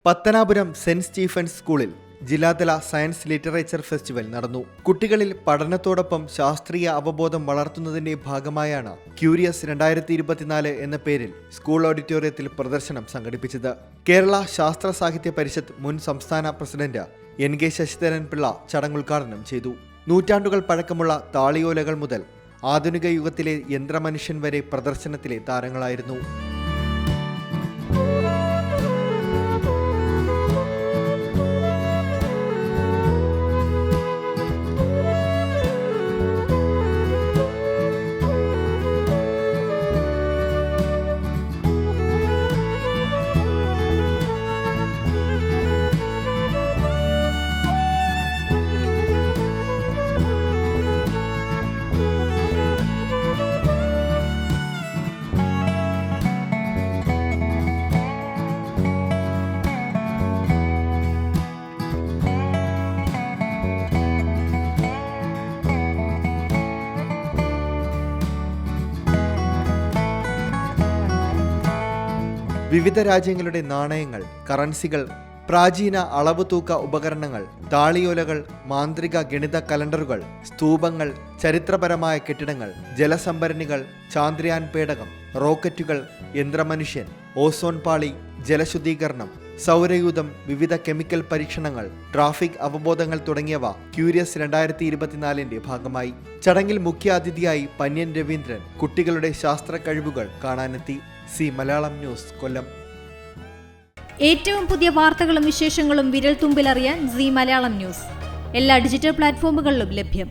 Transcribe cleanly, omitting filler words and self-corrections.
Pathanapuram saint Stephen's സ്കൂളിൽ ജില്ലാതല science literature festival നടന്നു. കുട്ടികളിൽ പഠനത്തോടൊപ്പം ശാസ്ത്രീയ അവബോധം വളർത്തുന്നതിന്റെ ഭാഗമായാണ് ക്യൂരിയസ് 2024 എന്ന പേരിൽ സ്കൂൾ ഓഡിറ്റോറിയത്തിൽ പ്രദർശനം സംഘടിപ്പിച്ചത്. കേരള ശാസ്ത്ര സാഹിത്യ പരിഷത്ത് മുൻ സംസ്ഥാന പ്രസിഡന്റ് NK ശശിധരൻ പിള്ള ചടങ്ങ് ഉദ്ഘാടനം ചെയ്തു. നൂറ്റാണ്ടുകൾ പഴക്കമുള്ള താളിയോലകൾ മുതൽ ആധുനിക യുഗത്തിലെ യന്ത്രമനുഷ്യൻ വരെ പ്രദർശനത്തിലെ താരങ്ങളായിരുന്നു. വിവിധ രാജ്യങ്ങളുടെ നാണയങ്ങൾ, കറൻസികൾ, പ്രാചീന അളവ് തൂക്ക ഉപകരണങ്ങൾ, താളിയോലകൾ, മാന്ത്രിക ഗണിത കലണ്ടറുകൾ, സ്തൂപങ്ങൾ, ചരിത്രപരമായ കെട്ടിടങ്ങൾ, ജലസംഭരണികൾ, ചാന്ദ്രയാൻ പേടകം, റോക്കറ്റുകൾ, യന്ത്രമനുഷ്യൻ, ഓസോൺ പാളി, ജലശുദ്ധീകരണം, സൗരയൂഥം, വിവിധ കെമിക്കൽ പരീക്ഷണങ്ങൾ, ട്രാഫിക് അവബോധങ്ങൾ തുടങ്ങിയവ ക്യൂരിയസ് 2024 ഭാഗമായി. ചടങ്ങിൽ മുഖ്യാതിഥിയായി പന്യൻ രവീന്ദ്രൻ കുട്ടികളുടെ ശാസ്ത്ര കഴിവുകൾ കാണാനെത്തി. മലയാളം ന്യൂസ്, കൊല്ലം. ഏറ്റവും പുതിയ വാർത്തകളും വിശേഷങ്ങളും വിരൽ തുമ്പിലറിയാൻ മലയാളം ന്യൂസ് എല്ലാ ഡിജിറ്റൽ പ്ലാറ്റ്ഫോമുകളിലും ലഭ്യം.